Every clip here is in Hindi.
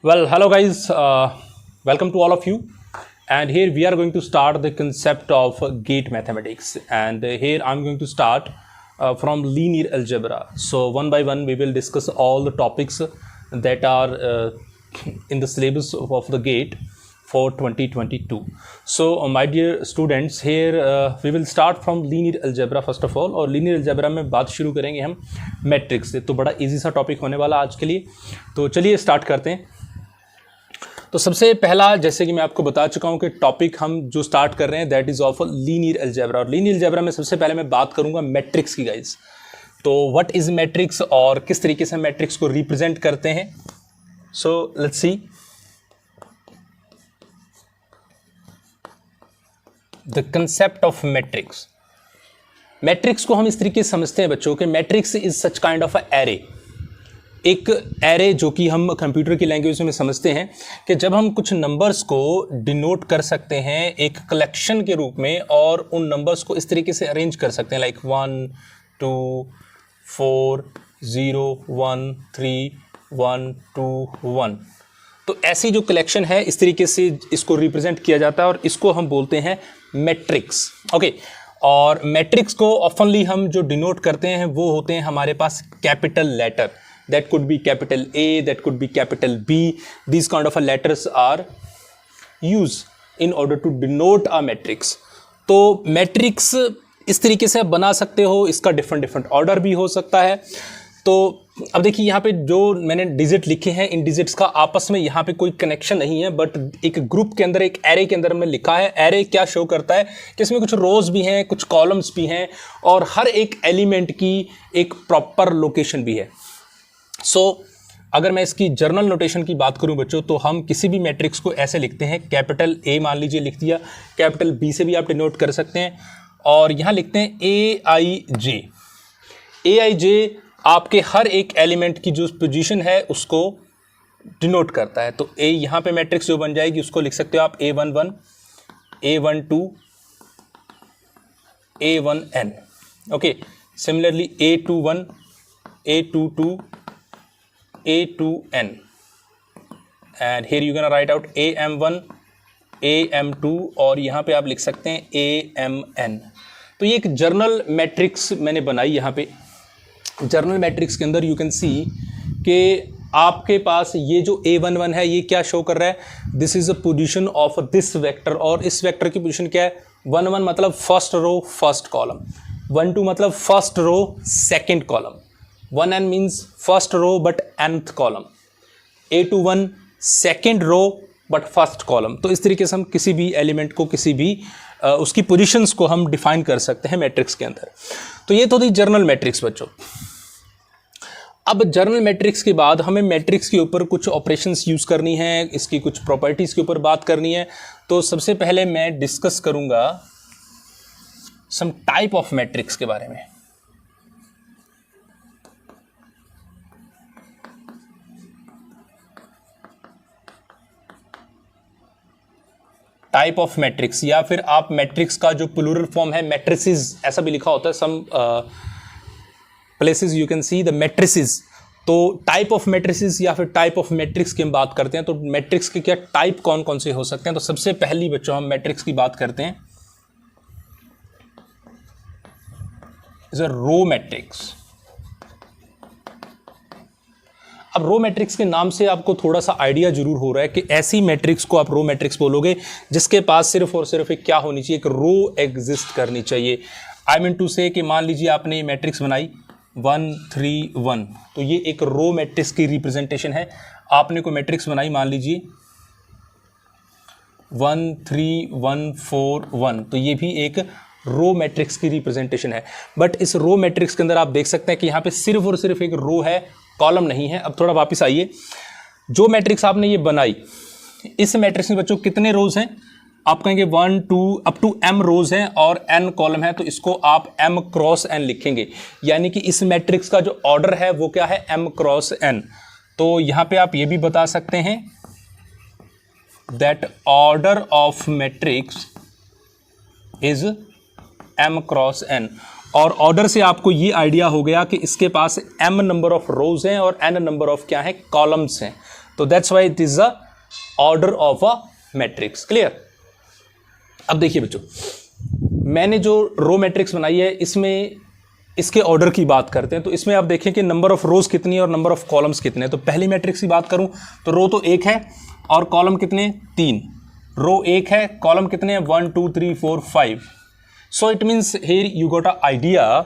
Well, hello guys, welcome to all of you. And here we are going to start the concept of gate mathematics. And here I'm going to start from linear algebra. So one by one we will discuss all the topics that are in the syllabus of the gate for 2022. So my dear students, here we will start from linear algebra first of all. और linear algebra में बात शुरू करेंगे हम मैट्रिक्स से. तो बड़ा इजी सा टॉपिक होने वाला आज के लिए. तो चलिए स्टार्ट करते हैं. तो सबसे पहला, जैसे कि मैं आपको बता चुका हूं कि टॉपिक हम जो स्टार्ट कर रहे हैं that is of linear algebra. और लीनियर अलजेब्रा में सबसे पहले मैं बात करूंगा मैट्रिक्स की गाइस. तो व्हाट इज मैट्रिक्स और किस तरीके से मैट्रिक्स को रिप्रेजेंट करते हैं. So let's see the concept of matrix. Matrix को हम इस तरीके से समझते हैं बच्चों कि matrix is such kind of a array. एक एरे जो कि हम कंप्यूटर की लैंग्वेज में समझते हैं कि जब हम कुछ नंबर्स को डिनोट कर सकते हैं एक कलेक्शन के रूप में और उन नंबर्स को इस तरीके से अरेंज कर सकते हैं लाइक 1 2 4 0 1 3 1 2 1. तो ऐसी जो कलेक्शन है इस तरीके से इसको रिप्रेजेंट किया जाता है और इसको हम बोलते हैं मैट्रिक्स. ओके. और मैट्रिक्स को ऑफनली हम जो डिनोट करते हैं वो होते हैं हमारे पास capital letter. That could be capital A, that could be capital B. These kind of a letters are used in order to denote a matrix. तो मैट्रिक्स इस तरीके से आप बना सकते हो. इसका डिफरेंट ऑर्डर भी हो सकता है. तो अब देखिए यहाँ पे जो मैंने डिजिट लिखे हैं इन डिजिट्स का आपस में यहाँ पे कोई कनेक्शन नहीं है, बट एक ग्रुप के अंदर एक एरे के अंदर हमने लिखा है. एरे क्या शो करता है कि इसमें कुछ रोज भी हैं, कुछ कॉलम्स भी हैं और हर एक एलिमेंट की एक प्रॉपर लोकेशन भी है. सो अगर मैं इसकी जर्नल नोटेशन की बात करूं बच्चों तो हम किसी भी मैट्रिक्स को ऐसे लिखते हैं. कैपिटल ए मान लीजिए लिख दिया, कैपिटल बी से भी आप डिनोट कर सकते हैं और यहाँ लिखते हैं ए आई जे. ए आई जे आपके हर एक एलिमेंट की जो पोजीशन है उसको डिनोट करता है. तो ए यहाँ पे मैट्रिक्स जो बन जाएगी उसको लिख सकते हो आप A11 A12 A1n. Okay. Similarly A21 A22 A2n and here you gonna write out AM1 AM2 और यहाँ पे आप लिख सकते हैं AMN. तो ये एक जर्नल मैट्रिक्स मैंने बनाई. यहाँ पे जर्नल मैट्रिक्स के अंदर यू कैन सी कि आपके पास ये जो A11 है ये क्या शो कर रहा है. This is a position of this vector और इस वेक्टर की पोजीशन क्या है. 1 1 मतलब फर्स्ट रो फर्स्ट कॉलम, 1 2 मतलब first row second column, 1n means first row but nth column, A21 second row but first column. तो इस तरीके से हम किसी भी एलिमेंट को किसी भी उसकी पोजीशंस को हम डिफाइन कर सकते हैं मैट्रिक्स के अंदर. तो ये तो थी जर्नल मैट्रिक्स बच्चों. अब जर्नल मैट्रिक्स के बाद हमें मैट्रिक्स के ऊपर कुछ ऑपरेशंस यूज़ करनी है, इसकी कुछ प्रॉपर्टीज़ के ऊपर बात करनी है. तो सबसे पहले मैं डिस्कस करूँगा सम टाइप ऑफ मैट्रिक्स के बारे में. टाइप ऑफ मैट्रिक्स या फिर आप मैट्रिक्स का जो प्लूरल फॉर्म है मैट्रिसेस ऐसा भी लिखा होता है. Some places you can see the matrices. तो टाइप ऑफ मैट्रिसेस या फिर टाइप ऑफ मैट्रिक्स की हम बात करते हैं. तो मैट्रिक्स के क्या टाइप कौन कौन से हो सकते हैं. तो सबसे पहली बच्चों हम मैट्रिक्स की बात करते हैं इज अ रो मैट्रिक्स. अब रो मैट्रिक्स के नाम से आपको थोड़ा सा आइडिया जरूर हो रहा है कि ऐसी मैट्रिक्स को आप रो मैट्रिक्स बोलोगे जिसके पास सिर्फ और सिर्फ एक क्या होनी चाहिए, एक रो एग्जिस्ट करनी चाहिए. आई मीन टू से कि मान लीजिए आपने ये मैट्रिक्स बनाई 1 3 1. तो ये एक रो मैट्रिक्स की रिप्रेजेंटेशन है. आपने कोई मैट्रिक्स बनाई मान लीजिए 1 3 1 4 1. तो ये भी एक रो मैट्रिक्स की रिप्रेजेंटेशन है. बट इस रो मैट्रिक्स के अंदर आप देख सकते हैं कि यहाँ पे सिर्फ और सिर्फ एक रो है, कॉलम नहीं है. अब थोड़ा वापस आइए. जो मैट्रिक्स आपने ये बनाई इस मैट्रिक्स में बच्चों कितने रोज हैं. आप कहेंगे 1 2 अप टू m रोज हैं और n कॉलम है. तो इसको आप m क्रॉस n लिखेंगे. यानी कि इस मैट्रिक्स का जो ऑर्डर है वो क्या है, m क्रॉस n. तो यहाँ पे आप ये भी बता सकते हैं that order of matrix is m cross n. और ऑर्डर से आपको ये आइडिया हो गया कि इसके पास m नंबर ऑफ रोज हैं और n नंबर ऑफ क्या है, कॉलम्स हैं. तो that's why it is a order of a matrix. Clear? अब देखिए बच्चों, मैंने जो रो मैट्रिक्स बनाई है इसमें इसके ऑर्डर की बात करते हैं। तो इसमें आप देखें कि नंबर ऑफ रोज कितनी है और नंबर ऑफ कॉलम्स कितने हैं। तो पहली मैट्रिक्स की बात करूं तो रो तो 1 है और कॉलम कितने? 3। रो 1 है, कॉलम कितने हैं? 1 2 3 4 5। सो it means here you got a idea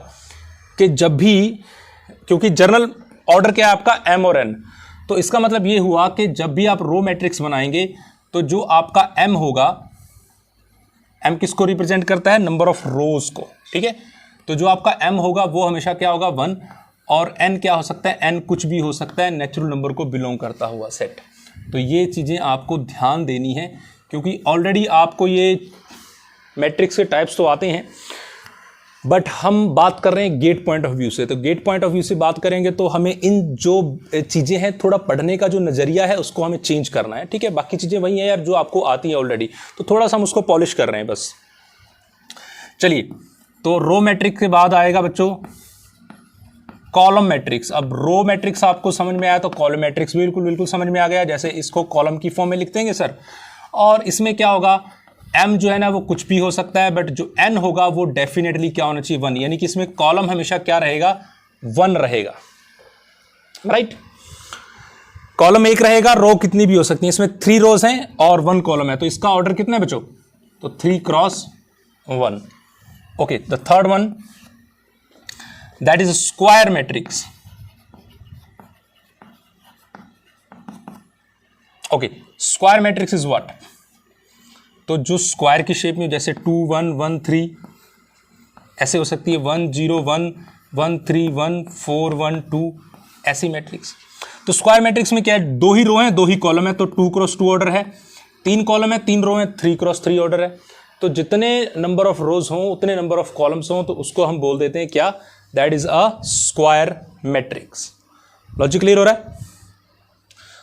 कि जब भी, क्योंकि जर्नल ऑर्डर क्या है आपका? m और n, तो इसका मतलब ये हुआ कि जब भी आप रो मैट्रिक्स बनाएंगे तो जो आपका m होगा, m किसको रिप्रेजेंट करता है? नंबर ऑफ रोज को। ठीक है, तो जो आपका m होगा वो हमेशा क्या होगा? 1। और n क्या हो सकता है? n कुछ भी हो सकता है, नेचुरल नंबर को बिलोंग करता हुआ सेट। तो ये चीज़ें आपको ध्यान देनी है, क्योंकि ऑलरेडी आपको ये मैट्रिक्स के टाइप्स तो आते हैं, बट हम बात कर रहे हैं गेट पॉइंट ऑफ व्यू से। तो गेट पॉइंट ऑफ व्यू से बात करेंगे तो हमें इन जो चीज़ें हैं, थोड़ा पढ़ने का जो नज़रिया है उसको हमें चेंज करना है। ठीक है, बाकी चीज़ें वही हैं यार जो आपको आती हैं ऑलरेडी, तो थोड़ा सा हम उसको पॉलिश कर रहे हैं बस। चलिए, तो रो मैट्रिक्स के बाद आएगा बच्चों कॉलम मैट्रिक्स। अब रो मैट्रिक्स आपको समझ में आया तो कॉलम मैट्रिक्स बिल्कुल समझ में आ गया। जैसे इसको कॉलम की फॉर्म में लिख देंगे सर, और इसमें क्या होगा? m जो है ना वो कुछ भी हो सकता है, बट जो n होगा वो डेफिनेटली क्या होना चाहिए? 1। यानी कि इसमें कॉलम हमेशा क्या रहेगा? 1 रहेगा। राइट, कॉलम 1 रहेगा, रो कितनी भी हो सकती है। इसमें 3 रोज हैं और 1 कॉलम है, तो इसका ऑर्डर कितना है बच्चों? तो 3 cross 1। Okay, the third one, that is square matrix. Okay, square matrix is what? तो जो स्क्वायर की शेप में, जैसे 2 1 1 3 ऐसे हो सकती है, 1 0 1 1 3 1 4 1 2, ऐसी मैट्रिक्स। तो स्क्वायर मैट्रिक्स में क्या है? 2 ही रो हैं, 2 ही कॉलम है, तो 2 क्रॉस 2 ऑर्डर है। 3 कॉलम है, 3 रो है, 3 क्रॉस 3 ऑर्डर है। तो जितने नंबर ऑफ रोज हों उतने नंबर ऑफ कॉलम्स हों, तो उसको हम बोल देते हैं क्या? That is a square matrix. Logic clear हो रहा है?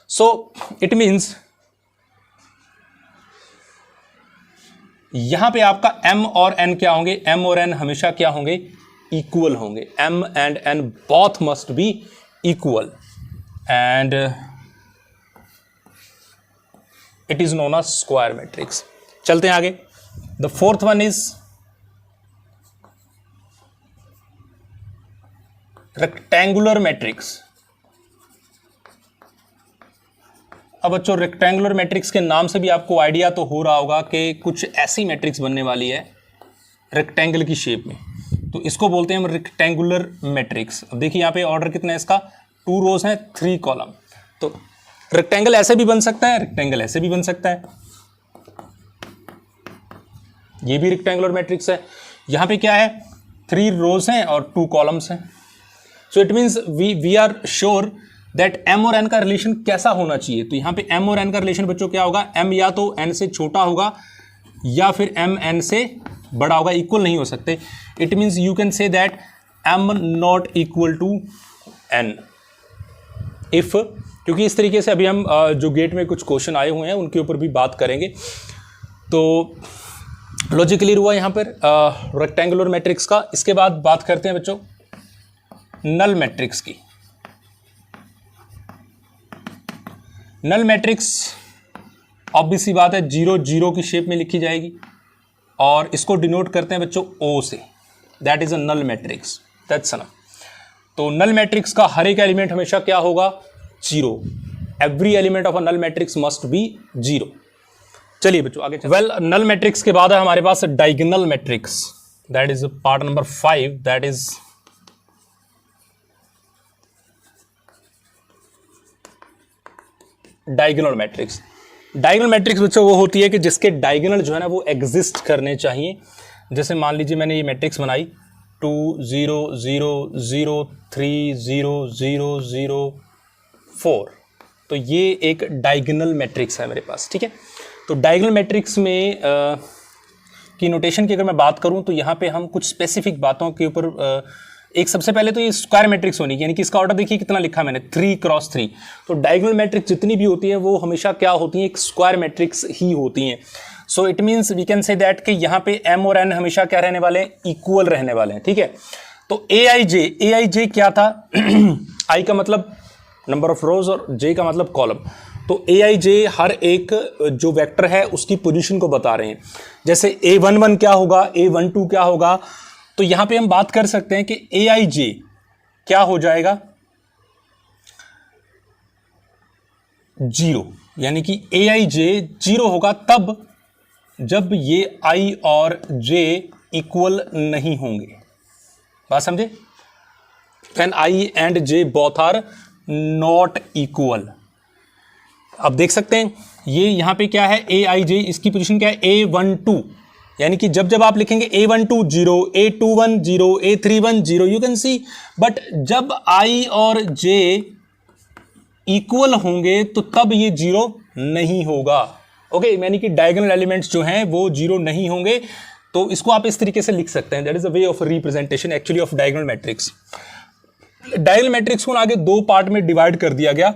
सो इट मीन्स यहां पे आपका m और n क्या होंगे? m और n हमेशा क्या होंगे? इक्वल होंगे। m and n both must be equal, and it is known a square matrix. चलते हैं आगे। The fourth one is rectangular matrix. अब बच्चों, रेक्टेंगुलर मैट्रिक्स के नाम से भी आपको आइडिया तो हो रहा होगा कि कुछ ऐसी मैट्रिक्स बनने वाली है रेक्टेंगल की शेप में, तो इसको बोलते हैं हम रेक्टेंगुलर मैट्रिक्स। अब देखिए यहाँ पे ऑर्डर कितना है इसका? 2 रोज हैं, 3 कॉलम। तो रेक्टेंगल ऐसे भी बन सकता है, रेक्टेंगल ऐसे भी बन सकता है, ये भी रेक्टेंगुलर मैट्रिक्स है। यहाँ पे क्या है? 3 रोज हैं और 2 कॉलम्स हैं। So it means we are sure that m और n का रिलेशन कैसा होना चाहिए। तो यहाँ पे m और n का रिलेशन बच्चों क्या होगा? m या तो n से छोटा होगा या फिर m n से बड़ा होगा, इक्वल नहीं हो सकते। It means you can say that m not equal to n if, क्योंकि इस तरीके से अभी हम जो गेट में कुछ क्वेश्चन आए हुए हैं उनके ऊपर भी बात करेंगे। तो लॉजिक क्लियर हुआ यहाँ पर रेक्टेंगुलर मैट्रिक्स का। इसके बाद बात करते हैं बच्चों नल मैट्रिक्स की। नल मैट्रिक्स ऑब्वियस सी बात है 0 0 की शेप में लिखी जाएगी, और इसको डिनोट करते हैं बच्चों O से। That is a null matrix, that's enough. तो नल मैट्रिक्स का हर एक एलिमेंट हमेशा क्या होगा? 0। Every element of a null matrix must be 0। चलिए बच्चों आगे चलते हैं। वेल, नल मैट्रिक्स के बाद है हमारे पास diagonal matrix. That is part number 5, that is diagonal matrix. Diagonal matrix बच्चों वो होती है कि जिसके डायगोनल जो है ना वो एग्जिस्ट करने चाहिए। जैसे मान लीजिए मैंने ये मैट्रिक्स बनाई 2 0 0 0 3 0 0 0 4, तो ये एक डायगोनल मैट्रिक्स है मेरे पास। ठीक है, तो डायगोनल मैट्रिक्स में की नोटेशन की अगर मैं बात करूं तो यहाँ पे हम कुछ स्पेसिफिक बातों के ऊपर एक सबसे पहले तो ये स्क्वायर मैट्रिक्स होनी, यानी कि इसका ऑर्डर देखिए कितना लिखा मैंने 3 क्रॉस 3। तो डायगोनल मैट्रिक्स जितनी भी होती है वो हमेशा क्या होती हैं? एक स्क्वायर मैट्रिक्स ही होती हैं। So it means we can say that कि यहाँ पे m और n हमेशा क्या रहने वाले हैं? इक्वल रहने वाले हैं। ठीक है, तो ai j क्या था? i का मतलब नंबर ऑफ रोज और j का मतलब कॉलम। तो ए आई जे हर एक जो वेक्टर है उसकी पोजीशन को बता रहे हैं। जैसे A11 क्या होगा, A12 क्या होगा, तो यहां पे हम बात कर सकते हैं कि ए आई जे क्या हो जाएगा 0, यानी कि ए आई जे 0 होगा तब जब ये I और J इक्वल नहीं होंगे। बात समझे? When I and J both are not equal। अब देख सकते हैं ये यहां पे क्या है, ए आई जे, इसकी पोजीशन क्या है A12, यानी कि जब जब आप लिखेंगे A12 0, A21 0, A31 0, you can C, but जब I और J इक्वल होंगे तो तब ये 0 नहीं होगा। ओके, यानी कि डायगोनल एलिमेंट्स जो हैं वो 0 नहीं होंगे। तो इसको आप इस तरीके से लिख सकते हैं, that is a way of representation actually of diagonal matrix. Diagonal matrix को आगे दो पार्ट में डिवाइड कर दिया गया,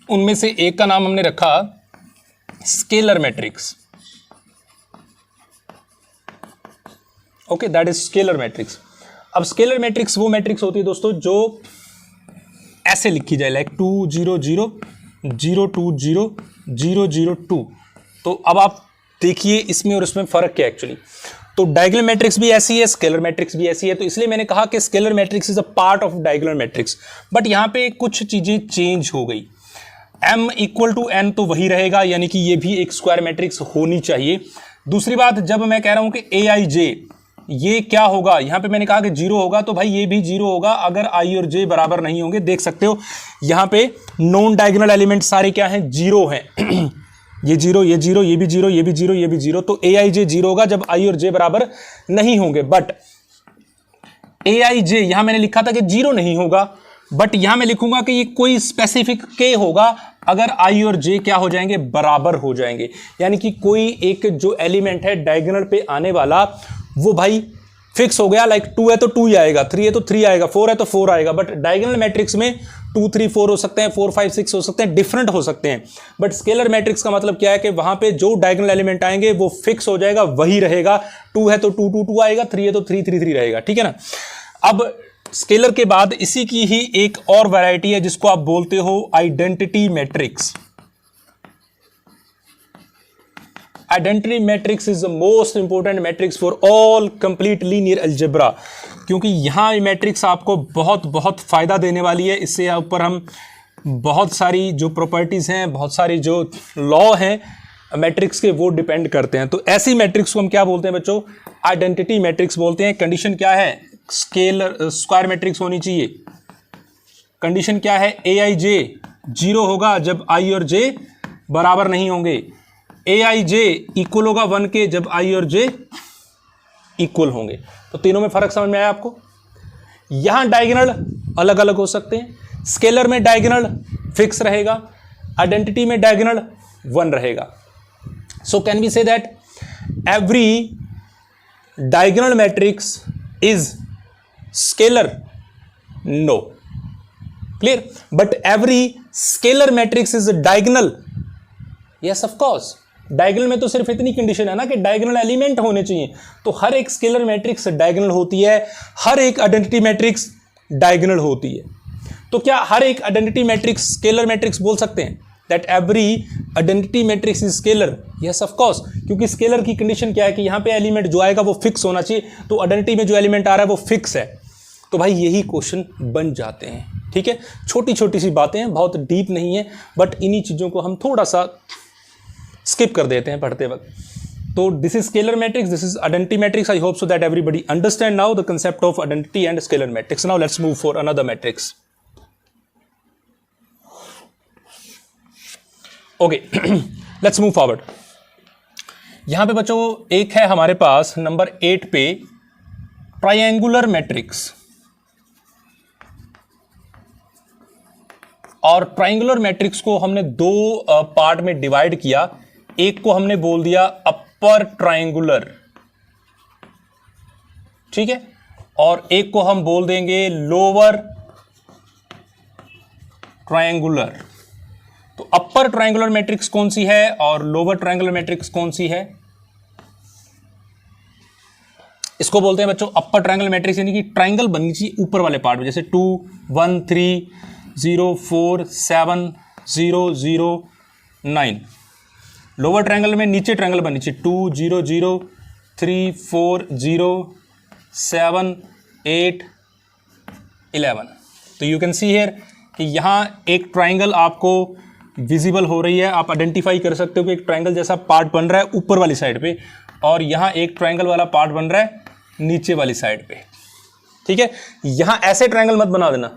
उनमें से एक का नाम हमने रखा scalar matrix. Okay, that is scalar matrix. अब स्केलर मैट्रिक्स वो मैट्रिक्स होती है दोस्तों जो ऐसे लिखी जाए, लाइक 2 0 0 0 2 0 0 0 2। तो अब आप देखिए इसमें और इसमें फर्क क्या है एक्चुअली। तो डायगोनल मैट्रिक्स भी ऐसी है, स्केलर मैट्रिक्स भी ऐसी है, तो इसलिए मैंने कहा कि scalar matrix is a part of diagonal matrix. But यहां पे कुछ चीजें चेंज हो गई। m इक्वल टू n तो वही रहेगा, यानी कि ये भी एक स्क्वायर मैट्रिक्स होनी चाहिए। दूसरी बात, जब मैं कह रहा हूं कि ए आई जे ये क्या होगा, यहां पे मैंने कहा कि 0 होगा, तो भाई ये भी 0 होगा अगर I और J बराबर नहीं होंगे। देख सकते हो यहां पे नॉन डायगोनल एलिमेंट सारे क्या हैं, 0 हैं। ये 0, ये 0, ये भी 0, ये भी 0, ये भी 0, तो ए आई जे 0 होगा जब I और J बराबर नहीं होंगे। बट ए आई जे यहां मैंने लिखा था कि 0 नहीं होगा, बट यहां मैं लिखूंगा कि ये कोई स्पेसिफिक K होगा अगर I और J क्या हो जाएंगे, बराबर हो जाएंगे। यानी कि कोई एक जो एलिमेंट है डायगोनल पे आने वाला वो भाई फिक्स हो गया, लाइक 2 है तो 2 ही आएगा, 3 है तो 3 आएगा, 4 है तो 4 आएगा। बट डायगोनल मैट्रिक्स में 2 3 4 हो सकते हैं, 4 5 6 हो सकते हैं, डिफरेंट हो सकते हैं। बट स्केलर मैट्रिक्स का मतलब क्या है कि वहां पे जो डायगोनल एलिमेंट आएंगे वो फिक्स हो जाएगा, वही रहेगा। 2 है तो 2 2 2 आएगा, 3 है तो 3 3 3 रहेगा, ठीक है ना। अब स्केलर के बाद इसी की ही एक और वैरायटी है जिसको आप बोलते हो identity matrix. Identity matrix is the most important matrix for all complete linear algebra, क्योंकि यहां मैट्रिक्स आपको बहुत बहुत फायदा देने वाली है। इससे ऊपर हम बहुत सारी जो प्रॉपर्टीज हैं, बहुत सारी जो लॉ हैं मैट्रिक्स के, वो डिपेंड करते हैं। तो ऐसी मैट्रिक्स को हम क्या बोलते हैं बच्चों, आइडेंटिटी मैट्रिक्स बोलते हैं। कंडीशन क्या है, स्केलर स्क्वायर मैट्रिक्स होनी चाहिए। कंडीशन क्या है, ए आई जे 0 होगा जब I और J बराबर नहीं होंगे। ए आई जे इक्वल होगा 1 के जब I और J इक्वल होंगे। तो तीनों में फर्क समझ में आया आपको। यहां डायगोनल अलग अलग हो सकते हैं, स्केलर में डायगोनल फिक्स रहेगा, आइडेंटिटी में डायगोनल 1 रहेगा। So can we say that every diagonal matrix is scalar? No, clear. But every scalar matrix is diagonal? Yes of course. Diagonal में तो सिर्फ इतनी कंडीशन है ना कि डायगोनल एलिमेंट होने चाहिए। तो हर एक स्केलर मैट्रिक्स डायगोनल होती है, हर एक आइडेंटिटी मैट्रिक्स डायगोनल होती है। तो क्या हर एक आइडेंटिटी मैट्रिक्स स्केलर मैट्रिक्स बोल सकते हैं that every identity matrix is scalar? Yes of course, क्योंकि स्केलर की कंडीशन क्या है कि यहां पे एलिमेंट जो आएगा वो फिक्स होना चाहिए। तो आइडेंटिटी में जो एलिमेंट आ रहा है वो फिक्स है। तो भाई यही क्वेश्चन बन जाते हैं, ठीक है। छोटी छोटी सी बातें हैं, बहुत डीप नहीं है, बट इन्हीं चीजों को हम थोड़ा सा स्किप कर देते हैं पढ़ते वक्त। तो this is scalar matrix, this is identity matrix. I hope so that everybody understand now the concept of identity and scalar matrix. Now let's move for another matrix. Okay, let's move forward. यहां पे बच्चों एक है हमारे पास नंबर 8 पे ट्रायंगुलर मैट्रिक्स। और ट्रायंगुलर मैट्रिक्स को हमने दो पार्ट में डिवाइड किया। एक को हमने बोल दिया अपर ट्रायंगुलर, ठीक है, और एक को हम बोल देंगे लोअर ट्रायंगुलर। तो अपर ट्रायंगुलर मैट्रिक्स कौन सी है और लोअर ट्रायंगुलर मैट्रिक्स कौन सी है? इसको बोलते हैं बच्चों अपर ट्रायंगुलर मैट्रिक्स, यानी कि ट्रायंगल बननी चाहिए ऊपर वाले पार्ट में, जैसे 2 1 3 0 4 7 0 0 9। लोअर ट्रायंगल में नीचे ट्रायंगल बन नीचे 2 0 0 3 4 0 7 8 11। तो यू कैन सी हियर कि यहाँ एक ट्रायंगल आपको विजिबल हो रही है, आप आइडेंटिफाई कर सकते हो कि एक ट्रायंगल जैसा पार्ट बन रहा है ऊपर वाली साइड पे, और यहाँ एक ट्रायंगल वाला पार्ट बन रहा है नीचे वाली साइड पे। ठीक है, यहाँ ऐसे ट्रायंगल मत बना देना,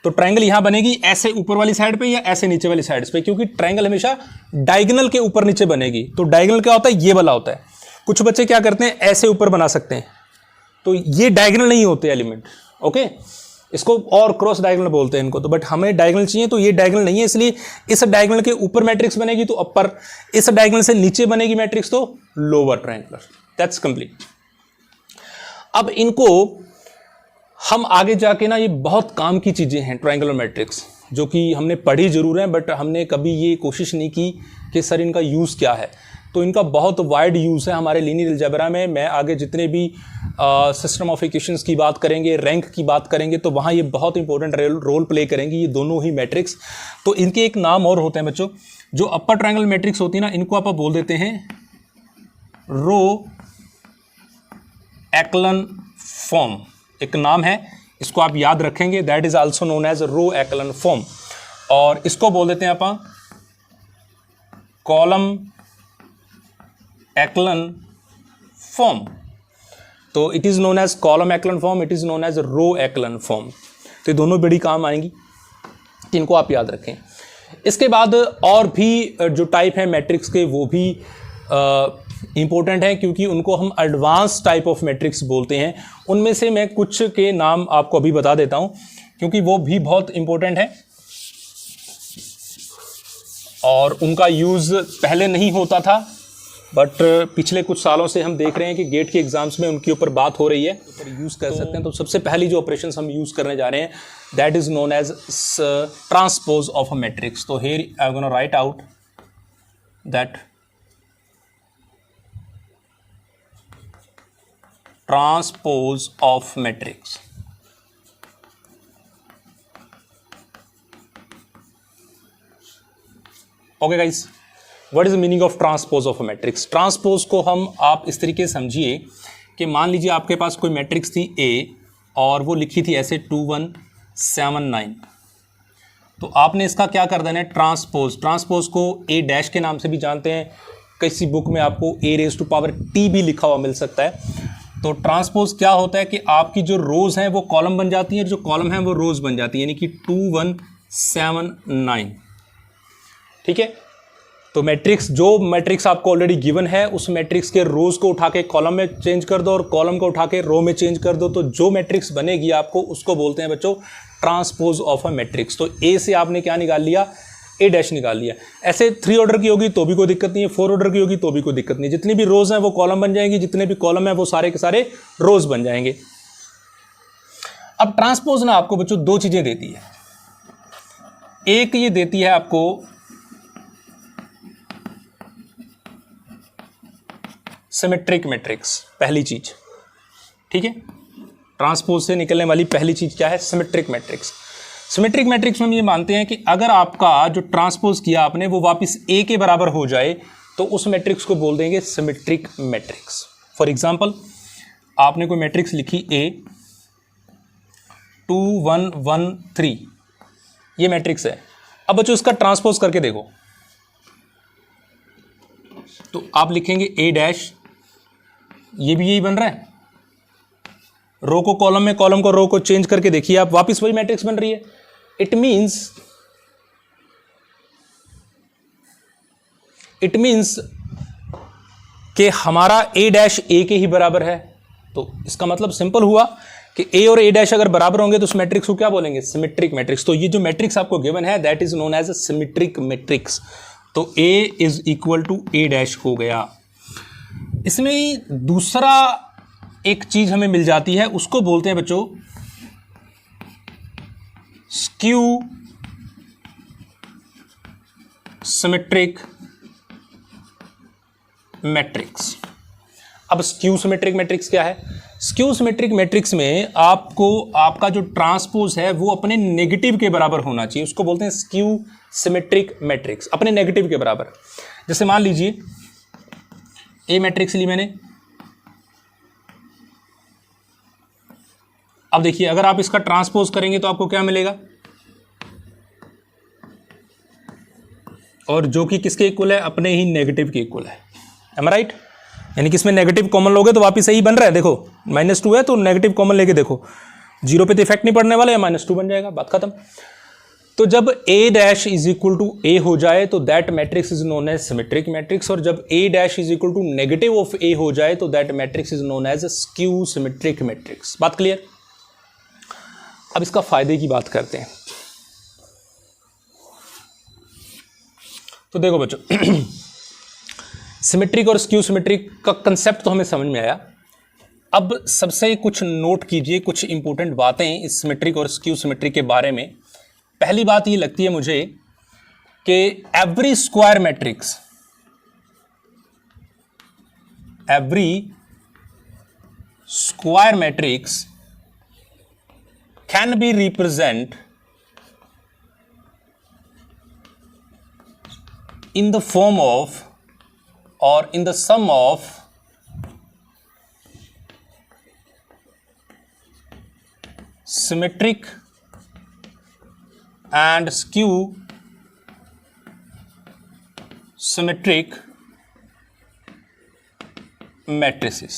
तो ट्रायंगल यहाँ बनेगी ऐसे ऊपर वाली साइड पे या ऐसे नीचे वाली साइड पे, क्योंकि ट्रायंगल हमेशा डायगोनल के ऊपर नीचे बनेगी। तो डायगोनल क्या होता है, ये वाला होता है। कुछ बच्चे क्या करते हैं, ऐसे ऊपर बना सकते हैं, तो ये डायगोनल नहीं होते एलिमेंट। ओके, इसको और क्रॉस डायगोनल बोलते हैं इनको, तो बट हमें डायगोनल चाहिए, तो ये डायगोनल नहीं है, इसलिए इस डायगोनल के ऊपर मैट्रिक्स बनेगी तो अपर, इस डायगोनल से नीचे बनेगी मैट्रिक्स तो लोअर ट्रायंगुलर। That's complete. अब इनको हम आगे जाके ना, ये बहुत काम की चीज़ें हैं ट्रायंगुलर मैट्रिक्स, जो कि हमने पढ़ी जरूर है, बट हमने कभी ये कोशिश नहीं की कि सर इनका यूज़ क्या है। तो इनका बहुत वाइड यूज़ है हमारे लीनियर अलजेब्रा में। मैं आगे जितने भी सिस्टम ऑफ इक्वेशंस की बात करेंगे, रैंक की बात करेंगे, तो वहाँ ये बहुत इंपॉर्टेंट रोल प्ले करेंगी, ये दोनों ही मैट्रिक्स। तो इनके एक नाम और होते हैं बच्चों, जो अपर ट्रायंगल मैट्रिक्स होती है ना, इनको आप बोल देते हैं रो एक्लन फॉर्म। एक नाम है, इसको आप याद रखेंगे, that is also known as row echelon form. और इसको बोल देते हैं आप कॉलम एक्लन फॉर्म। तो it is known as column echelon form, it is known as row echelon form. तो ये दोनों बड़ी काम आएंगी, इनको आप याद रखें। इसके बाद और भी जो टाइप है मैट्रिक्स के, वो भी इंपॉर्टेंट है, क्योंकि उनको हम एडवांस टाइप ऑफ मैट्रिक्स बोलते हैं। उनमें से मैं कुछ के नाम आपको अभी बता देता हूं, क्योंकि वो भी बहुत इंपॉर्टेंट है और उनका यूज़ पहले नहीं होता था, बट पिछले कुछ सालों से हम देख रहे हैं कि गेट के एग्जाम्स में उनके ऊपर बात हो रही है, ऊपर यूज़ कर सकते हैं। तो सबसे पहली जो ऑपरेशंस हम यूज़ करने जा रहे हैं, that is known as transpose of a matrix. तो here I am gonna write out that transpose of matrix. Okay guys, what is the meaning of transpose of a matrix. Transpose को हम आप इस तरीके से समझिए कि मान लीजिए आपके पास कोई मैट्रिक्स थी ए, और वो लिखी थी ऐसे 2 1 7 9। तो आपने इसका क्या कर देना है, ट्रांसपोज। ट्रांसपोज को ए डैश के नाम से भी जानते हैं, किसी बुक में आपको ए रेज टू पावर टी भी लिखा हुआ मिल सकता है। तो ट्रांसपोज क्या होता है कि आपकी जो रोज हैं वो कॉलम बन जाती हैं, जो कॉलम हैं वो रोज बन जाती है, यानी कि 2 1 7 9। ठीक है, तो मैट्रिक्स, जो मैट्रिक्स आपको ऑलरेडी गिवन है, उस मैट्रिक्स के रोज को उठा के कॉलम में चेंज कर दो और कॉलम को उठा के रो में चेंज कर दो, तो जो मैट्रिक्स बनेगी आपको उसको बोलते हैं बच्चों ट्रांसपोज ऑफ अ मैट्रिक्स। तो ए से आपने क्या निकाल लिया, ए डैश निकाल लिया। ऐसे 3 ऑर्डर की होगी तो भी कोई दिक्कत नहीं है, 4 ऑर्डर की होगी तो भी कोई दिक्कत नहीं। जितनी भी रोज हैं वो कॉलम बन जाएंगी, जितने भी कॉलम हैं वो सारे के सारे रोज बन जाएंगे। अब ट्रांसपोज ना आपको बच्चों 2 चीजें देती है। एक ये देती है आपको सिमेट्रिक मैट्रिक्स, पहली चीज। ठीक है, ट्रांसपोज से निकलने वाली पहली चीज क्या है, सिमेट्रिक मैट्रिक्स। सिमेट्रिक मैट्रिक्स में हम ये मानते हैं कि अगर आपका जो ट्रांसपोज किया आपने वो वापस ए के बराबर हो जाए, तो उस मैट्रिक्स को बोल देंगे सिमेट्रिक मैट्रिक्स। फॉर एग्जांपल, आपने कोई मैट्रिक्स लिखी ए 2 1 1 3, ये मैट्रिक्स है। अब बच्चों इसका ट्रांसपोज करके देखो, तो आप लिखेंगे ए डैश, ये भी यही बन रहा है, रो को कॉलम में, कॉलम को रो को चेंज करके देखिए आप, वापस वही मैट्रिक्स बन रही है। इट मीन्स कि हमारा ए डैश ए के ही बराबर है। तो इसका मतलब सिंपल हुआ कि ए और ए डैश अगर बराबर होंगे तो उस मैट्रिक्स को क्या बोलेंगे, सिमेट्रिक मैट्रिक्स। तो ये जो मैट्रिक्स आपको गिवन है that is known as a symmetric matrix. तो A is equal to A dash हो गया। इसमें दूसरा एक चीज हमें मिल जाती है, उसको बोलते हैं बच्चों स्क्यू सिमेट्रिक मैट्रिक्स। अब स्क्यू सिमेट्रिक मैट्रिक्स क्या है, स्क्यू सिमेट्रिक मैट्रिक्स में आपको आपका जो ट्रांसपोज है वो अपने नेगेटिव के बराबर होना चाहिए, उसको बोलते हैं स्क्यू सिमेट्रिक मैट्रिक्स, अपने नेगेटिव के बराबर। जैसे मान लीजिए ए मैट्रिक्स ली मैंने, अब देखिए अगर आप इसका ट्रांसपोज करेंगे तो आपको क्या मिलेगा, और जो कि किसके इक्वल है, अपने ही नेगेटिव के इक्वल है। एम आई राइट? यानी कि इसमें नेगेटिव कॉमन लोगे तो वापिस यही बन रहा है, देखो -2 है तो नेगेटिव कॉमन लेके देखो, 0 पे तो इफेक्ट नहीं पड़ने वाला, या -2 बन जाएगा, बात खत्म। तो जब A dash is equal to A हो जाए तो that matrix is known as symmetric matrix, और जब A dash is equal to negative of A हो जाए तो that matrix is known as skew symmetric matrix. बात क्लियर? अब इसका फायदे की बात करते हैं। तो देखो बच्चों सिमेट्रिक और स्क्यू सिमेट्रिक का कंसेप्ट तो हमें समझ में आया। अब सबसे कुछ नोट कीजिए, कुछ इंपॉर्टेंट बातें इस सिमेट्रिक और स्क्यू सिमेट्रिक के बारे में। पहली बात ये लगती है मुझे कि every square matrix can be represent in the form of or in the sum of symmetric and skew symmetric matrices।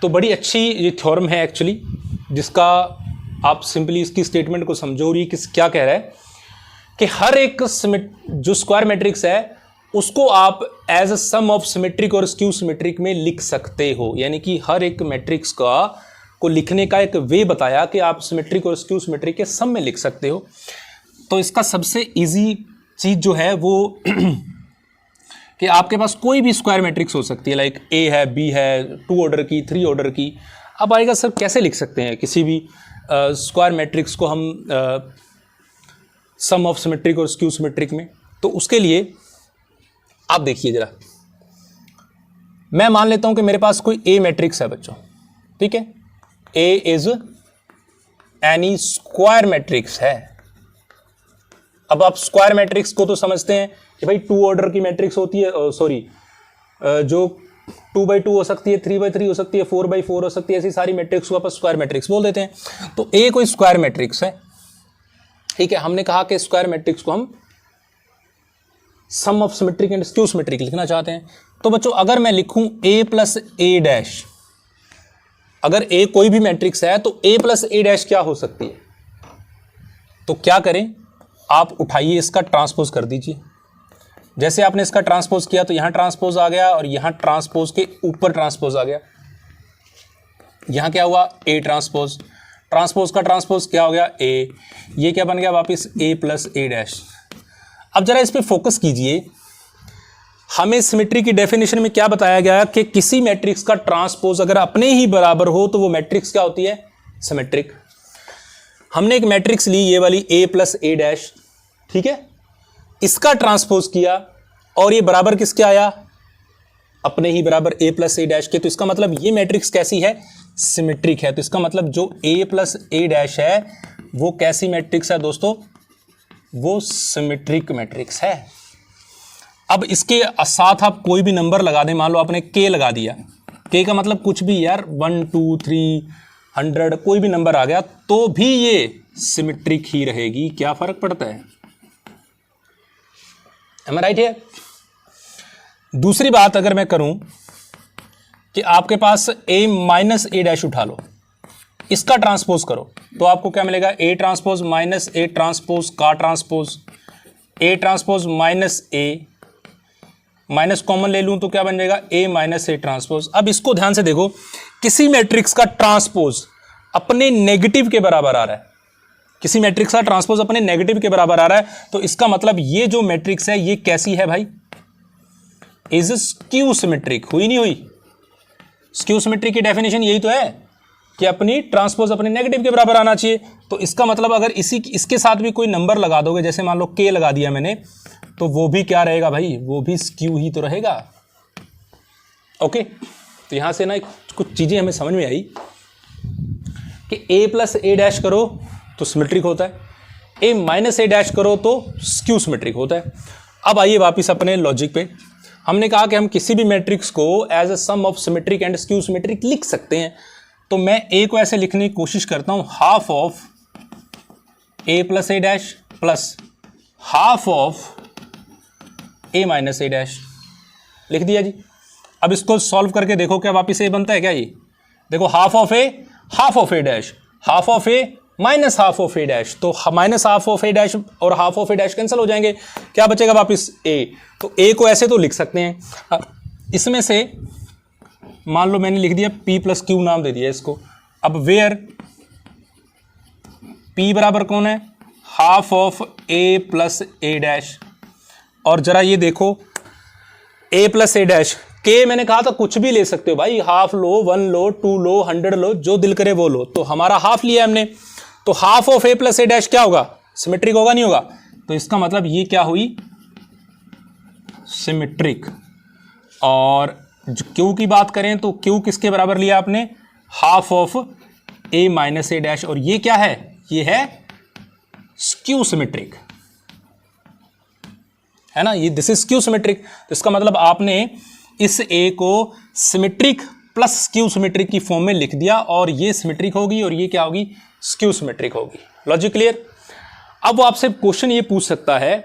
तो बड़ी अच्छी ये थ्योरम है एक्चुअली, जिसका आप सिंपली इसकी स्टेटमेंट को समझो। ये क्या कह रहा है कि हर एक जो स्क्वायर मैट्रिक्स है उसको आप as a sum of symmetric और स्क्यू सिमेट्रिक में लिख सकते हो। यानी कि हर एक मैट्रिक्स को लिखने का एक वे बताया कि आप सिमेट्रिक और स्क्यू सिमेट्रिक के सम में लिख सकते हो। तो इसका सबसे इजी चीज जो है वो कि आपके पास कोई भी स्क्वायर मैट्रिक्स हो सकती है, लाइक ए है, बी है, 2 ऑर्डर की, 3 ऑर्डर की। अब आएगा सर कैसे लिख सकते हैं किसी भी स्क्वायर मैट्रिक्स को हम सम ऑफ सिमेट्रिक और स्क्यू सिमेट्रिक में? तो उसके लिए आप देखिए जरा, मैं मान लेता हूं कि मेरे पास कोई ए मैट्रिक्स है बच्चों, ठीक है, ए इज एनी स्क्वायर मैट्रिक्स है। अब आप स्क्वायर मैट्रिक्स को तो समझते हैं कि भाई 2 ऑर्डर की मैट्रिक्स होती है, जो 2x2 हो सकती है, 3x3 हो सकती है, 4x4 हो सकती है, ऐसी सारी मैट्रिक्स को आप स्क्वायर मैट्रिक्स बोल देते हैं। तो ए कोई स्क्वायर मैट्रिक्स है, ठीक है। हमने कहा कि स्क्वायर मैट्रिक्स को हम sum of symmetric and skew symmetric लिखना चाहते हैं। तो बच्चों अगर मैं लिखूं a प्लस ए डैश, अगर a कोई भी मैट्रिक्स है तो a प्लस ए डैश क्या हो सकती है? तो क्या करें, आप उठाइए इसका ट्रांसपोज कर दीजिए। जैसे आपने इसका ट्रांसपोज किया तो यहां ट्रांसपोज आ गया, और यहां ट्रांसपोज के ऊपर ट्रांसपोज आ गया। यहां क्या हुआ, ए ट्रांसपोज, ट्रांसपोज का ट्रांसपोज क्या हो गया, ए। ये क्या बन गया वापस, ए प्लस ए डैश। अब जरा इस पे फोकस कीजिए, हमें सिमेट्री की डेफिनेशन में क्या बताया गया कि किसी मैट्रिक्स का ट्रांसपोज अगर अपने ही बराबर हो तो वो मैट्रिक्स क्या होती है, सिमेट्रिक। हमने एक मैट्रिक्स ली, ये वाली ए प्लस ए डैश, ठीक है, इसका ट्रांसपोज किया और ये बराबर किसके आया, अपने ही बराबर ए प्लस ए डैश के। तो इसका मतलब ये मैट्रिक्स कैसी है, सिमेट्रिक है। तो इसका मतलब जो ए प्लस ए डैश है वो कैसी मैट्रिक्स है दोस्तों, वो सिमेट्रिक मैट्रिक्स है। अब इसके साथ आप कोई भी नंबर लगा दें, मान लो आपने के लगा दिया, के का मतलब कुछ भी यार, 1 2 3 100 कोई भी नंबर आ गया तो भी ये सिमेट्रिक ही रहेगी। क्या फर्क पड़ता है, am I right है। दूसरी बात अगर मैं करूं कि आपके पास a माइनस ए डैश उठा लो, इसका ट्रांसपोज करो तो आपको क्या मिलेगा, A transpose minus A transpose का transpose, A transpose minus A, minus common ले लूं तो क्या बन जाएगा, ए माइनस ए ट्रांसपोज। अब इसको ध्यान से देखो, किसी मैट्रिक्स का ट्रांसपोज अपने नेगेटिव के बराबर आ रहा है, किसी मैट्रिक्स का ट्रांसपोज अपने नेगेटिव के बराबर आ रहा है, तो इसका मतलब ये जो मैट्रिक्स है ये कैसी है भाई, इज स्क्यू सिमेट्रिक। हुई नहीं हुई, स्क्यू सिमेट्रिक की डेफिनेशन यही तो है कि अपनी ट्रांसपोज अपने नेगेटिव के बराबर आना चाहिए। तो इसका मतलब अगर इसके साथ भी कोई नंबर लगा दोगे, जैसे मान लो के लगा दिया मैंने, तो वो भी क्या रहेगा भाई, वो भी स्क्यू ही तो रहेगा। ओके, तो यहाँ से ना कुछ चीज़ें हमें समझ में आई कि a प्लस ए डैश करो तो सिमेट्रिक होता है, a माइनस ए डैश करो तो स्क्यू सिमेट्रिक होता है। अब आइए वापस अपने लॉजिक पे। हमने कहा कि हम किसी भी मैट्रिक्स को as a sum of symmetric and skew symmetric लिख सकते हैं। तो मैं a को ऐसे लिखने की कोशिश करता हूँ, half of a plus A dash plus half of a minus A dash, लिख दिया जी। अब इसको सॉल्व करके देखो क्या वापस a बनता है क्या? ये देखो half of A dash, half of A minus half of A dash, तो minus half of A dash और half of A dash cancel हो जाएंगे, क्या बचेगा वापस a। तो a को ऐसे तो लिख सकते हैं। इसमें से मान लो मैंने लिख दिया p प्लस क्यू, नाम दे दिया इसको। अब वेयर p बराबर कौन है? Half of a plus A dash. और जरा ये देखो a प्लस ए डैश, के मैंने कहा था कुछ भी ले सकते हो भाई, हाफ लो, 1 लो, 2 लो, 100 लो, जो दिल करे वो लो। तो हमारा हाफ लिया हमने, तो half of a plus A dash क्या होगा? सिमेट्रिक होगा नहीं होगा? तो इसका मतलब ये क्या हुई? सिमेट्रिक। और क्यू की बात करें तो क्यू किसके बराबर लिया आपने? Half of a minus A dash. और ये क्या है? ये है स्क्यू सिमेट्रिक, है ना, ये दिस इज स्क्यू सिमेट्रिक। तो इसका मतलब आपने इस a को सिमेट्रिक प्लस स्क्यू सिमेट्रिक की फॉर्म में लिख दिया, और ये सिमेट्रिक होगी और ये क्या होगी? स्क्यू सिमेट्रिक होगी। Logic clear? अब वो आपसे क्वेश्चन ये पूछ सकता है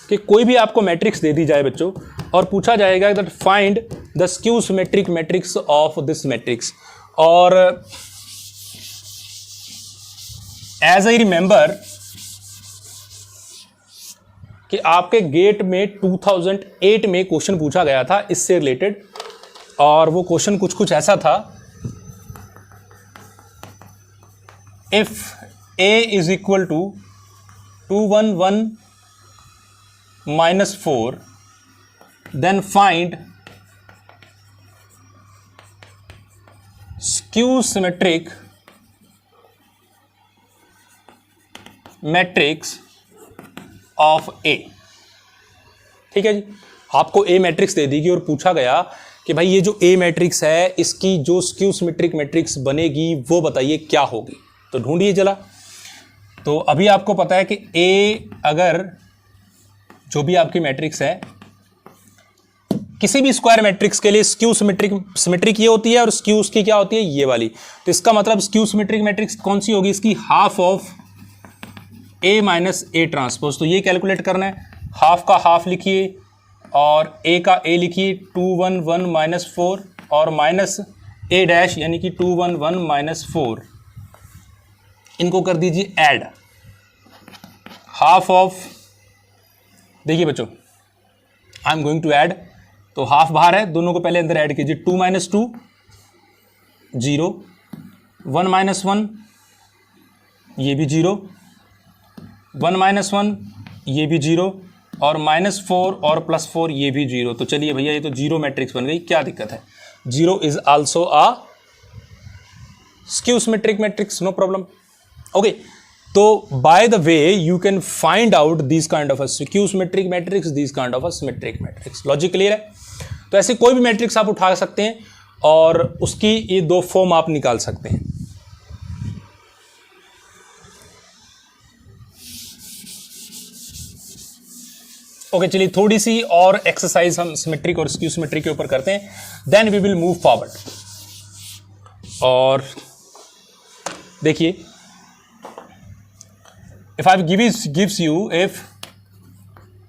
कि कोई भी आपको मैट्रिक्स दे दी जाए बच्चों, और पूछा जाएगा that find the skew symmetric matrix of this matrix. और एज आई रिमेंबर कि आपके गेट में 2008 में क्वेश्चन पूछा गया था इससे रिलेटेड, और वो क्वेश्चन कुछ ऐसा था, if a is equal to 211 minus 4 then find skew symmetric matrix of a। ठीक है जी, आपको a मैट्रिक्स दे दी गई और पूछा गया कि भाई ये जो a मैट्रिक्स है इसकी जो स्क्यू सिमेट्रिक मैट्रिक्स बनेगी वो बताइए क्या होगी। तो ढूंढिए जला। तो अभी आपको पता है कि a अगर जो भी आपकी मैट्रिक्स है, किसी भी स्क्वायर मैट्रिक्स के लिए स्क्यू सिमेट्रिक ये होती है और स्क्यू उसकी क्या होती है? ये वाली। तो इसका मतलब स्क्यू सिमेट्रिक मैट्रिक्स कौन सी होगी? इसकी half of a minus A transpose. तो ये कैलकुलेट करना है, हाफ का हाफ लिखिए और a का a लिखिए, 211 माइनस 4 और माइनस a डैश यानी कि 211 माइनस 4, इनको कर दीजिए ऐड। हाफ ऑफ, देखिए बच्चों I am going to add, तो हाफ बाहर है, दोनों को पहले अंदर ऐड कीजिए। 2 माइनस 2 0, 1 माइनस 1 ये भी 0, 1 माइनस 1 ये भी 0, और माइनस 4 और प्लस 4 ये भी 0। तो चलिए भैया ये तो 0 मैट्रिक्स बन गई, क्या दिक्कत है? 0 is also a skew symmetric matrix, no problem. Okay, तो by the way you can find out this kind of a skew symmetric matrix, this kind of a symmetric matrix. Logic clear है? तो ऐसे कोई भी मैट्रिक्स आप उठा सकते हैं और उसकी ये दो फॉर्म आप निकाल सकते हैं। ओके, चलिए थोड़ी सी और एक्सरसाइज हम सिमेट्रिक और स्क्यू सिमेट्रिक के ऊपर करते हैं, then we will move forward. और देखिए, if I gives you if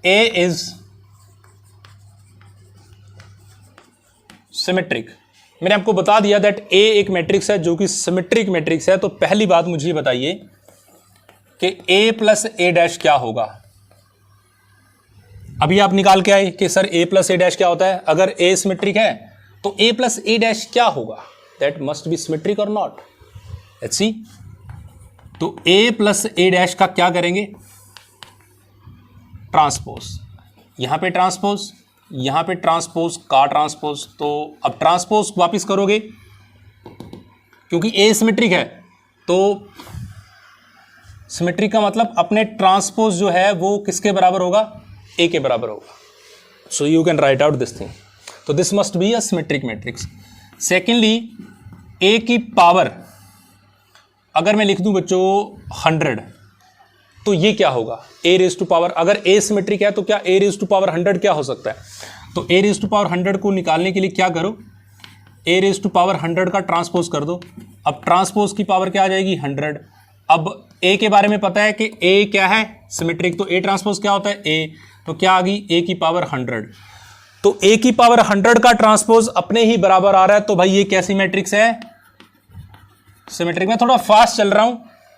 a is symmetric, मैंने आपको बता दिया दैट a एक मैट्रिक्स है जो कि सिमेट्रिक मैट्रिक्स है। तो पहली बात मुझे बताइए कि a प्लस ए डैश क्या होगा। अभी आप निकाल के आए कि sir a plus A dash क्या होता है। अगर a सिमेट्रिक है तो a प्लस ए डैश क्या होगा? दैट मस्ट बी सिमेट्रिक और नॉट। Let's see. तो a प्लस ए डैश का क्या करेंगे? ट्रांसपोज, यहां पे ट्रांसपोज, यहां पे ट्रांसपोज का ट्रांसपोज। तो अब ट्रांसपोज वापिस करोगे क्योंकि a सिमेट्रिक है, तो सिमेट्रिक का मतलब अपने ट्रांसपोज जो है वो किसके बराबर होगा? a के बराबर होगा। So you can write out this thing. तो this must be a symmetric matrix. Secondly A की पावर अगर मैं लिख दूं बच्चों 100, तो ये क्या होगा, ए रेज टू पावर, अगर ए सिमेट्रिक है तो क्या ए रेज टू पावर 100 क्या हो सकता है, तो ए रेज टू पावर 100 को निकालने के लिए क्या करो, ए रेज टू पावर 100 का ट्रांसपोज कर दो। अब ट्रांसपोज की पावर क्या आ जाएगी 100। अब ए के बारे में पता है कि ए क्या है सिमेट्रिक, तो ए ट्रांसपोज क्या होता है ए, तो क्या आ गई ए की पावर 100। तो ए की पावर 100 का ट्रांसपोज अपने ही बराबर आ रहा है, तो भाई ये कैसी मैट्रिक्स है, सिमेट्रिक। मैं थोड़ा फास्ट चल रहा हूं,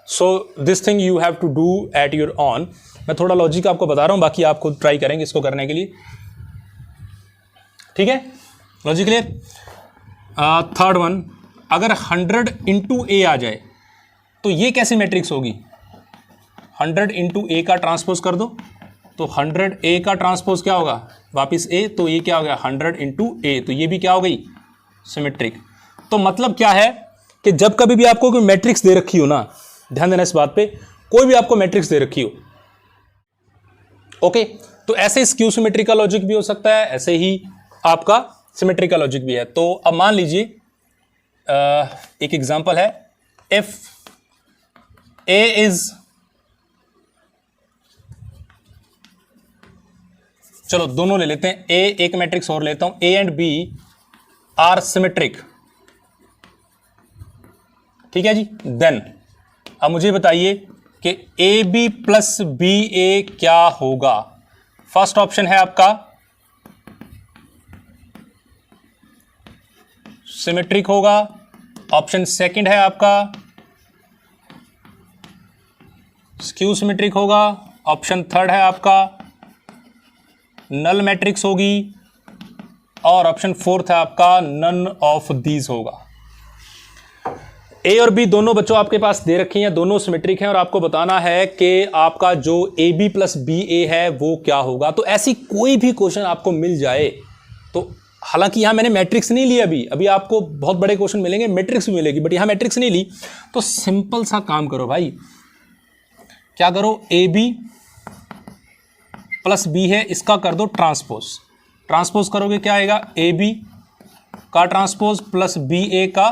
so this thing you have to do at your own. मैं थोड़ा लॉजिक आपको बता रहा हूं, बाकी आप खुद ट्राई करेंगे इसको करने के लिए, ठीक है। Logic clear. थर्ड वन, अगर 100 इंटू ए आ जाए तो ये कैसी मैट्रिक्स होगी, 100 इंटू ए का ट्रांसपोज कर दो, तो 100 ए का ट्रांसपोज क्या होगा वापिस ए, तो ये क्या हो गया 100 इंटू ए, तो ये भी क्या हो गई सिमेट्रिक। तो मतलब क्या है कि जब कभी भी आपको कोई मैट्रिक्स दे रखी हो ना, ध्यान देना इस बात पे, कोई भी आपको मैट्रिक्स दे रखी हो, ओके, तो ऐसे स्क्यू सिमेट्री का लॉजिक भी हो सकता है, ऐसे ही आपका सिमेट्री का लॉजिक भी है। तो अब मान लीजिए एक एग्जांपल है, इफ ए इज, चलो दोनों ले लेते हैं, ए एक मैट्रिक्स और लेता हूं, A and B are symmetric, ठीक है जी। देन अब मुझे बताइए कि A B plus B A क्या होगा। फर्स्ट ऑप्शन है आपका सिमेट्रिक होगा, ऑप्शन सेकंड है आपका स्क्यू सिमेट्रिक होगा, ऑप्शन थर्ड है आपका नल मैट्रिक्स होगी, और ऑप्शन फोर्थ है आपका नन ऑफ दीज होगा। ए और बी दोनों बच्चों आपके पास दे रखी हैं, दोनों सिमेट्रिक हैं, और आपको बताना है कि आपका जो ए बी प्लस बी ए है वो क्या होगा। तो ऐसी कोई भी क्वेश्चन आपको मिल जाए, तो हालांकि यहां मैंने मैट्रिक्स नहीं ली, अभी आपको बहुत बड़े क्वेश्चन मिलेंगे, मैट्रिक्स भी मिलेगी, बट यहां मैट्रिक्स नहीं ली, तो सिंपल सा काम करो भाई, क्या करो, ए बी प्लस बी है इसका कर दो ट्रांसपोज, ट्रांसपोज करोगे क्या आएगा, ए बी का ट्रांसपोज प्लस बी ए का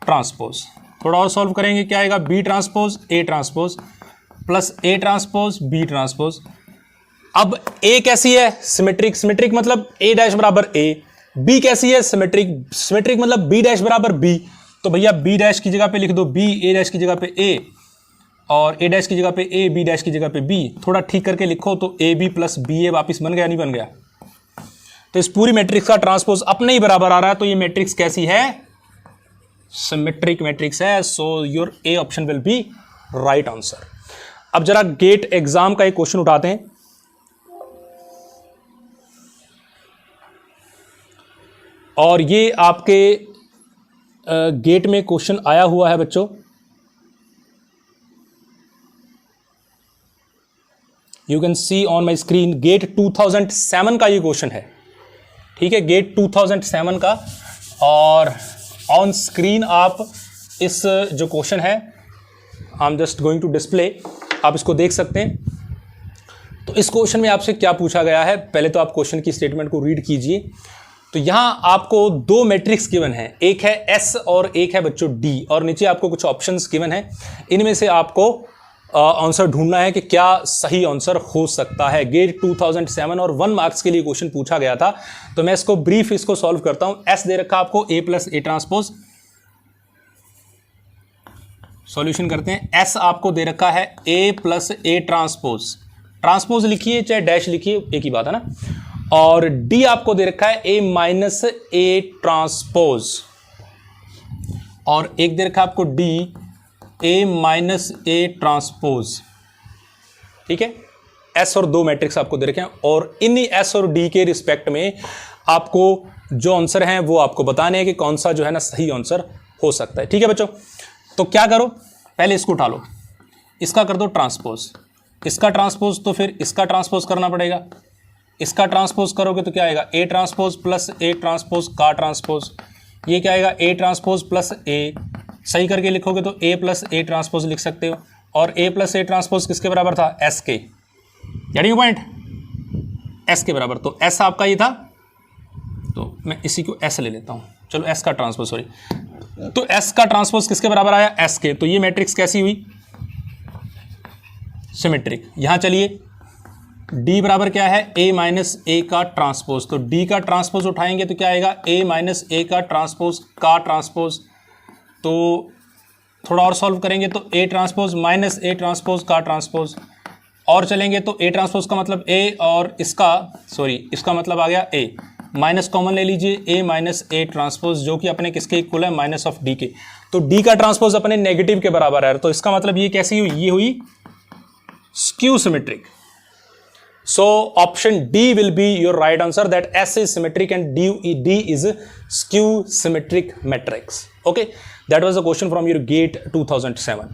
ट्रांसपोज। थोड़ा और सॉल्व करेंगे क्या आएगा, B transpose A transpose plus A transpose B transpose. अब ए कैसी है सिमेट्रिक, सिमेट्रिक मतलब ए डैश बराबर ए, बी कैसी है सिमेट्रिक, सिमेट्रिक मतलब बी डैश बराबर बी, तो भैया बी डैश की जगह पे लिख दो बी, ए डैश की जगह पे ए, और ए डैश की जगह पे ए, बी डैश की जगह पे बी। थोड़ा ठीक करके लिखो तो ए बी प्लस बी ए वापिस बन गया, नहीं बन गया। तो इस पूरी मैट्रिक्स का ट्रांसपोज अपने ही बराबर आ रहा है, तो ये मैट्रिक्स कैसी है, सिमेट्रिक मैट्रिक्स है। So your A option will be right answer. अब जरा गेट एग्जाम का एक क्वेश्चन उठाते हैं, और ये आपके गेट में क्वेश्चन आया हुआ है बच्चों, you can see on my screen, get 2007 का ये क्वेश्चन है, ठीक है, गेट 2007 का, और ऑन स्क्रीन आप इस जो क्वेश्चन है, I am just going to display, आप इसको देख सकते हैं। तो इस क्वेश्चन में आपसे क्या पूछा गया है, पहले तो आप क्वेश्चन की स्टेटमेंट को रीड कीजिए। तो यहां आपको दो मैट्रिक्स गिवन है, एक है एस और एक है बच्चों डी, और नीचे आपको कुछ ऑप्शंस गिवन है, इनमें से आपको आंसर ढूंढना है कि क्या सही आंसर हो सकता है। गेट 2007 और 1 मार्क्स के लिए क्वेश्चन पूछा गया था, तो मैं इसको ब्रीफ इसको सॉल्व करता हूं। एस दे रखा आपको ए प्लस ए ट्रांसपोज, सॉल्यूशन करते हैं। एस आपको दे रखा है ए प्लस ए ट्रांसपोज, ट्रांसपोज लिखिए चाहे डैश लिखिए एक ही बात है ना, और डी आपको दे रखा है ए माइनस ए ट्रांसपोज, और एक दे रखा आपको D A minus A transpose, ठीक है। एस और दो मैट्रिक्स आपको दे रखे हैं, और इन्हीं एस और डी के रिस्पेक्ट में आपको जो आंसर हैं वो आपको बताने हैं कि कौन सा जो है ना सही आंसर हो सकता है, ठीक है बच्चों। तो क्या करो, पहले इसको उठा लो, इसका कर दो ट्रांसपोज, इसका ट्रांसपोज तो फिर इसका ट्रांसपोज करना पड़ेगा, इसका ट्रांसपोज करोगे तो क्या आएगा, ए ट्रांसपोज प्लस ए ट्रांसपोज का ट्रांसपोज, ये क्या आएगा, ए ट्रांसपोज प्लस ए, सही करके लिखोगे तो ए प्लस ए ट्रांसपोज लिख सकते हो, और ए प्लस ए ट्रांसपोज किसके बराबर था, एस के, यानी पॉइंट एस के बराबर। तो एस आपका ये था, तो मैं इसी को एस ले लेता हूं, चलो एस का ट्रांसपोज, सॉरी, तो एस का ट्रांसपोज किसके बराबर आया, एस के। तो ये मैट्रिक्स कैसी हुई, सिमेट्रिक। यहां चलिए D बराबर क्या है, A माइनस ए का ट्रांसपोज। तो D का ट्रांसपोज उठाएंगे तो क्या आएगा, A माइनस ए का ट्रांसपोज का ट्रांसपोज। तो थोड़ा और सॉल्व करेंगे तो A transpose minus A transpose का ट्रांसपोज। और चलेंगे तो A ट्रांसपोज का मतलब A और इसका, सॉरी, इसका मतलब आ गया A। माइनस कॉमन ले लीजिए, A माइनस ए ट्रांसपोज, जो कि अपने किसके इक्वल है, माइनस ऑफ D के। तो D का ट्रांसपोज अपने नेगेटिव के बराबर है, तो इसका मतलब ये कैसी हुई, ये हुई skew symmetric. So option D will be your right answer, that S is symmetric and D is skew symmetric matrix. Okay, that was a question from your GATE 2007.